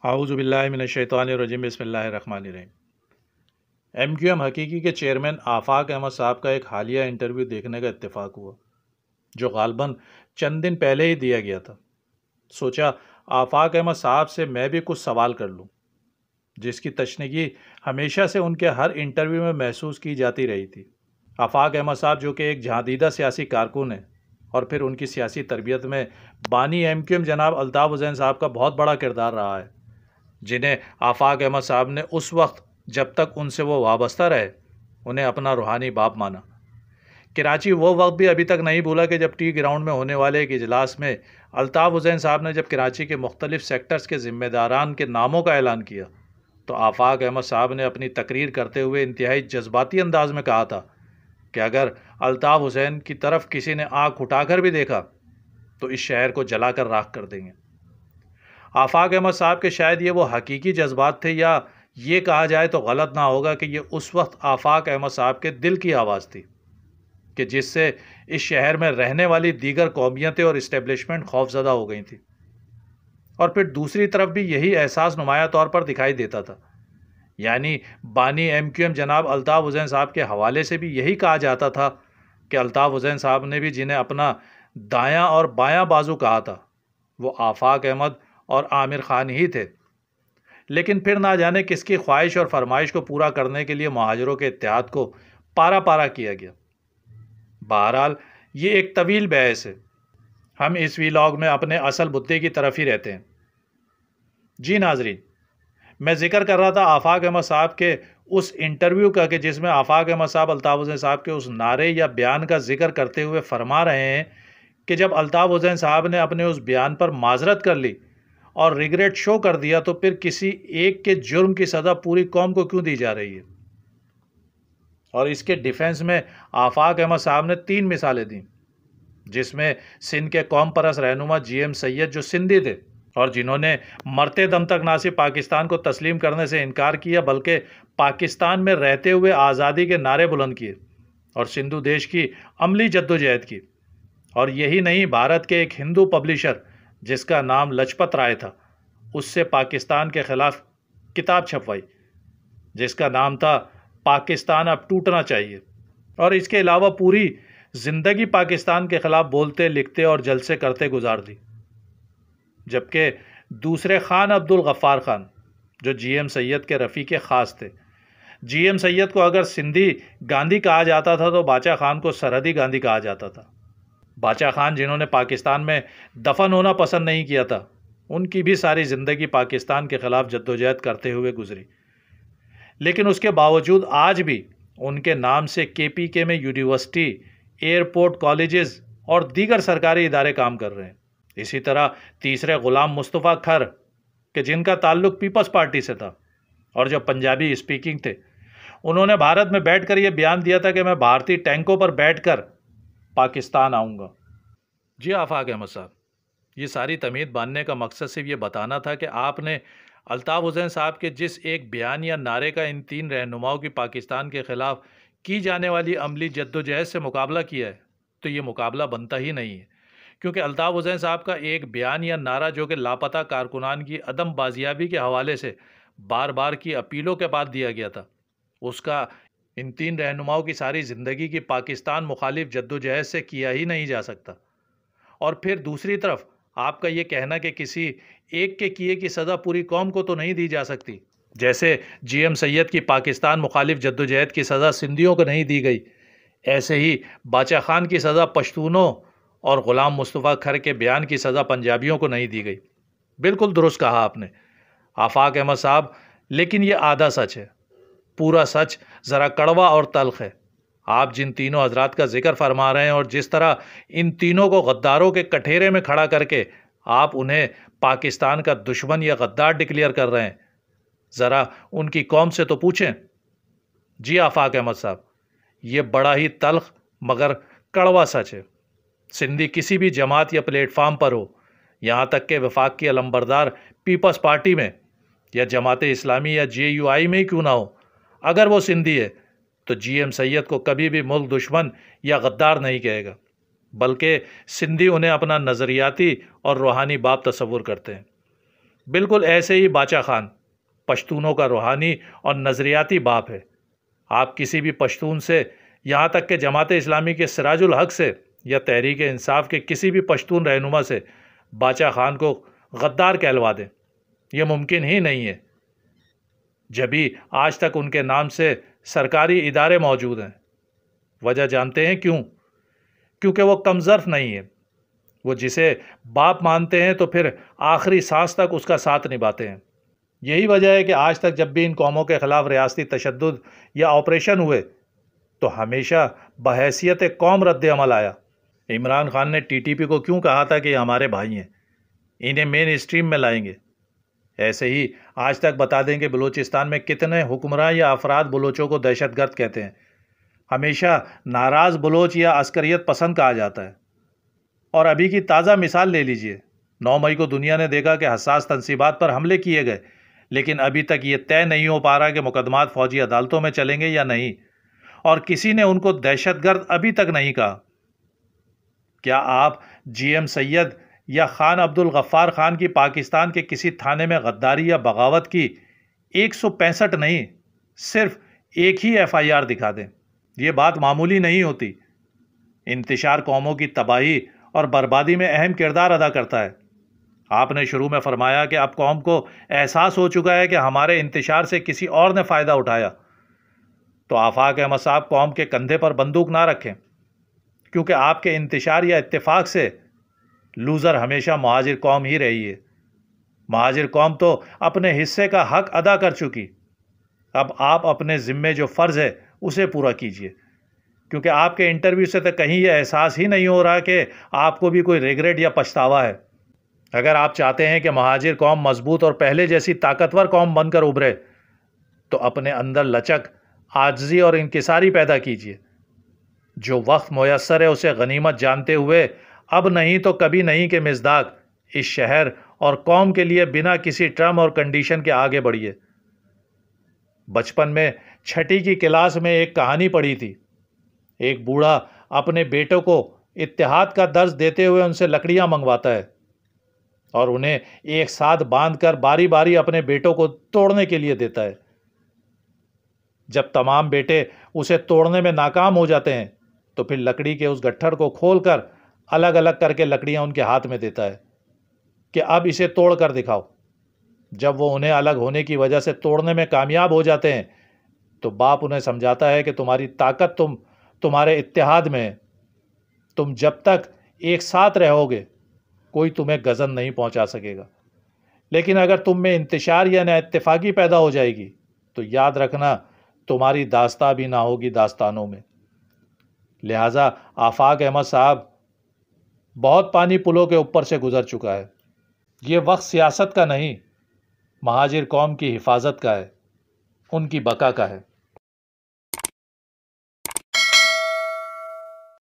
اعوذ باللہ من الشیطان الرجیم بسم اللہ الرحمن الرحیم۔ ایم کیو ایم حقیقی کے چیئرمین آفاق احمد صاحب کا ایک حالیہ انٹرویو دیکھنے کا اتفاق ہوا جو غالباً چند دن پہلے ہی دیا گیا تھا۔ سوچا آفاق احمد صاحب سے میں بھی کچھ سوال کر لوں، جس کی تشنگی ہمیشہ سے ان کے ہر انٹرویو میں محسوس کی جاتی رہی تھی۔ آفاق احمد صاحب جو کہ ایک جہاندیدہ سیاسی کارکن ہیں اور پھر ان کی سیاسی تربیت میں بانی ایم کیو ایم جناب الطاف حسین صاحب کا بہت بڑا کردار رہا ہے، جنہیں آفاق احمد صاحب نے اس وقت جب تک ان سے وہ وابستہ رہے انہیں اپنا روحانی باپ مانا۔ کراچی وہ وقت بھی ابھی تک نہیں بھولا کہ جب ٹی گراؤنڈ میں ہونے والے ایک اجلاس میں الطاف حسین صاحب نے جب کراچی کے مختلف سیکٹرز کے ذمہ داران کے ناموں کا اعلان کیا تو آفاق احمد صاحب نے اپنی تقریر کرتے ہوئے انتہائی جذباتی انداز میں کہا تھا کہ اگر الطاف حسین کی طرف کسی نے آنکھ اٹھا کر بھی دیکھا تو اس شہر کو جلا کر راکھ کر دیں گے۔ آفاق احمد صاحب کے شاید یہ وہ حقیقی جذبات تھے، یا یہ کہا جائے تو غلط نہ ہوگا کہ یہ اس وقت آفاق احمد صاحب کے دل کی آواز تھی کہ جس سے اس شہر میں رہنے والی دیگر قومیتیں اور اسٹیبلشمنٹ خوفزدہ ہو گئی تھی۔ اور پھر دوسری طرف بھی یہی احساس نمایاں طور پر دکھائی دیتا تھا، یعنی بانی ایم کیو ایم جناب الطاف حسین صاحب کے حوالے سے بھی یہی کہا جاتا تھا کہ الطاف حسین صاحب نے بھی جنہیں اپنا دایاں اور بایاں بازو کہا تھا وہ آفاق احمد اور عامر خان ہی تھے۔ لیکن پھر نہ جانے کس کی خواہش اور فرمائش کو پورا کرنے کے لیے مہاجروں کے اتحاد کو پارا پارا کیا گیا۔ بہرحال یہ ایک طویل بحث ہے، ہم اس ویلاگ میں اپنے اصل مدعے کی طرف ہی رہتے ہیں۔ جی ناظرین، میں ذکر کر رہا تھا آفاق احمد صاحب کے اس انٹرویو کا کہ جس میں آفاق احمد صاحب الطاف حسین صاحب کے اس نعرے یا بیان کا ذکر کرتے ہوئے فرما رہے ہیں کہ جب الطاف حسین صاحب نے اپنے اس بیان پر معذرت کر لی اور ریگریٹ شو کر دیا تو پھر کسی ایک کے جرم کی سزا پوری قوم کو کیوں دی جا رہی ہے؟ اور اس کے ڈیفنس میں آفاق احمد صاحب نے 3 مثالیں دیں، جس میں سندھ کے قوم پرست رہنما جی ایم سید جو سندھی تھے اور جنہوں نے مرتے دم تک نہ صرف پاکستان کو تسلیم کرنے سے انکار کیا بلکہ پاکستان میں رہتے ہوئے آزادی کے نعرے بلند کیے اور سندھو دیش کی عملی جدوجہد کی۔ اور یہی نہیں، بھارت کے ایک ہندو پبلشر جس کا نام لجپت رائے تھا، اس سے پاکستان کے خلاف کتاب چھپوائی جس کا نام تھا پاکستان اب ٹوٹنا چاہیے، اور اس کے علاوہ پوری زندگی پاکستان کے خلاف بولتے لکھتے اور جلسے کرتے گزار دی۔ جبکہ دوسرے خان عبدالغفار خان جو جی ایم سید کے رفیق خاص تھے، جی ایم سید کو اگر سندھی گاندھی کہا جاتا تھا تو باچا خان کو سرحدی گاندھی کہا جاتا تھا۔ باچا خان جنہوں نے پاکستان میں دفن ہونا پسند نہیں کیا تھا، ان کی بھی ساری زندگی پاکستان کے خلاف جدوجہد کرتے ہوئے گزری، لیکن اس کے باوجود آج بھی ان کے نام سے کے پی کے میں یونیورسٹی، ایئرپورٹ، کالجز اور دیگر سرکاری ادارے کام کر رہے ہیں۔ اسی طرح تیسرے غلام مصطفیٰ کھر کہ جن کا تعلق پیپلز پارٹی سے تھا اور جو پنجابی اسپیکنگ تھے، انہوں نے بھارت میں بیٹھ کر یہ بیان دیا تھا کہ میں بھارتی ٹینکوں پر بیٹھ کر پاکستان آؤں گا۔ جی آفاق احمد صاحب، یہ ساری تمہید باندھنے کا مقصد صرف یہ بتانا تھا کہ آپ نے الطاف حسین صاحب کے جس ایک بیان یا نعرے کا ان 3 رہنماؤں کی پاکستان کے خلاف کی جانے والی عملی جدوجہد سے مقابلہ کیا ہے تو یہ مقابلہ بنتا ہی نہیں ہے، کیونکہ الطاف حسین صاحب کا ایک بیان یا نعرہ جو کہ لاپتہ کارکنان کی عدم بازیابی کے حوالے سے بار بار کی اپیلوں کے بعد دیا گیا تھا، اس کا ان 3 رہنماؤں کی ساری زندگی کی پاکستان مخالف جدوجہد سے کیا ہی نہیں جا سکتا۔ اور پھر دوسری طرف آپ کا یہ کہنا کہ کسی ایک کے کیے کی سزا پوری قوم کو تو نہیں دی جا سکتی، جیسے جی ایم سید کی پاکستان مخالف جدوجہد کی سزا سندھیوں کو نہیں دی گئی، ایسے ہی باچا خان کی سزا پشتونوں اور غلام مصطفیٰ کھر کے بیان کی سزا پنجابیوں کو نہیں دی گئی۔ بالکل درست کہا آپ نے آفاق احمد صاحب، لیکن یہ آدھا سچ ہے، پورا سچ ذرا کڑوا اور تلخ ہے۔ آپ جن تینوں حضرات کا ذکر فرما رہے ہیں اور جس طرح ان تینوں کو غداروں کے کٹہرے میں کھڑا کر کے آپ انہیں پاکستان کا دشمن یا غدار ڈکلیئر کر رہے ہیں، ذرا ان کی قوم سے تو پوچھیں۔ جی آفاق احمد صاحب، یہ بڑا ہی تلخ مگر کڑوا سچ ہے۔ سندھی کسی بھی جماعت یا پلیٹ فارم پر ہو، یہاں تک کہ وفاق کی علمبردار پیپلز پارٹی میں یا جماعت اسلامی یا جے یو آئی میں ہی کیوں نہ ہو، اگر وہ سندھی ہے تو جی ایم سید کو کبھی بھی ملک دشمن یا غدار نہیں کہے گا، بلکہ سندھی انہیں اپنا نظریاتی اور روحانی باپ تصور کرتے ہیں۔ بالکل ایسے ہی باچا خان پشتونوں کا روحانی اور نظریاتی باپ ہے۔ آپ کسی بھی پشتون سے، یہاں تک کہ جماعت اسلامی کے سراج الحق سے یا تحریک انصاف کے کسی بھی پشتون رہنما سے باچا خان کو غدار کہلوا دیں، یہ ممکن ہی نہیں ہے۔ جبھی آج تک ان کے نام سے سرکاری ادارے موجود ہیں۔ وجہ جانتے ہیں کیوں؟ کیونکہ وہ کم ظرف نہیں ہے۔ وہ جسے باپ مانتے ہیں تو پھر آخری سانس تک اس کا ساتھ نبھاتے ہیں۔ یہی وجہ ہے کہ آج تک جب بھی ان قوموں کے خلاف ریاستی تشدد یا آپریشن ہوئے تو ہمیشہ بحیثیت قوم رد عمل آیا۔ عمران خان نے ٹی ٹی پی کو کیوں کہا تھا کہ یہ ہمارے بھائی ہیں، انہیں مین اسٹریم میں لائیں گے؟ ایسے ہی آج تک بتا دیں کہ بلوچستان میں کتنے حکمراں یا افراد بلوچوں کو دہشت گرد کہتے ہیں۔ ہمیشہ ناراض بلوچ یا عسکریت پسند کہا جاتا ہے۔ اور ابھی کی تازہ مثال لے لیجئے، 9 مئی کو دنیا نے دیکھا کہ حساس تنصیبات پر حملے کیے گئے، لیکن ابھی تک یہ طے نہیں ہو پا رہا کہ مقدمات فوجی عدالتوں میں چلیں گے یا نہیں، اور کسی نے ان کو دہشت گرد ابھی تک نہیں کہا۔ کیا آپ جی ایم سید یا خان عبد الغفار خان کی پاکستان کے کسی تھانے میں غداری یا بغاوت کی 165 نہیں، صرف ایک ہی ایف آئی آر دکھا دیں؟ یہ بات معمولی نہیں ہوتی۔ انتشار قوموں کی تباہی اور بربادی میں اہم کردار ادا کرتا ہے۔ آپ نے شروع میں فرمایا کہ اب قوم کو احساس ہو چکا ہے کہ ہمارے انتشار سے کسی اور نے فائدہ اٹھایا، تو آفاق احمد صاحب قوم کے کندھے پر بندوق نہ رکھیں، کیونکہ آپ کے انتشار یا اتفاق سے لوزر ہمیشہ مہاجر قوم ہی رہی ہے۔ مہاجر قوم تو اپنے حصے کا حق ادا کر چکی، اب آپ اپنے ذمے جو فرض ہے اسے پورا کیجیے، کیونکہ آپ کے انٹرویو سے تو کہیں یہ احساس ہی نہیں ہو رہا کہ آپ کو بھی کوئی ریگریٹ یا پچھتاوا ہے۔ اگر آپ چاہتے ہیں کہ مہاجر قوم مضبوط اور پہلے جیسی طاقتور قوم بن کر ابھرے تو اپنے اندر لچک، عاجزی اور انکساری پیدا کیجیے۔ جو وقت میسر ہے اسے غنیمت جانتے ہوئے اب نہیں تو کبھی نہیں کے مصداق اس شہر اور قوم کے لیے بنا کسی ٹرم اور کنڈیشن کے آگے بڑھیے۔ بچپن میں 6ٹھی کی کلاس میں ایک کہانی پڑھی تھی۔ ایک بوڑھا اپنے بیٹوں کو اتحاد کا درس دیتے ہوئے ان سے لکڑیاں منگواتا ہے اور انہیں ایک ساتھ باندھ کر باری باری اپنے بیٹوں کو توڑنے کے لیے دیتا ہے۔ جب تمام بیٹے اسے توڑنے میں ناکام ہو جاتے ہیں تو پھر لکڑی کے اس گٹھڑ کو کھول کر الگ الگ کر کے لکڑیاں ان کے ہاتھ میں دیتا ہے کہ اب اسے توڑ کر دکھاؤ۔ جب وہ انہیں الگ ہونے کی وجہ سے توڑنے میں کامیاب ہو جاتے ہیں تو باپ انہیں سمجھاتا ہے کہ تمہاری طاقت تمہارے اتحاد میں ہے، تم جب تک ایک ساتھ رہو گے کوئی تمہیں گزن نہیں پہنچا سکے گا، لیکن اگر تم میں انتشار یا نا اتفاقی پیدا ہو جائے گی تو یاد رکھنا تمہاری داستان بھی نہ ہوگی داستانوں میں۔ لہٰذا آفاق احمد صاحب بہت پانی پلوں کے اوپر سے گزر چکا ہے۔ یہ وقت سیاست کا نہیں، مہاجر قوم کی حفاظت کا ہے، ان کی بقا کا ہے۔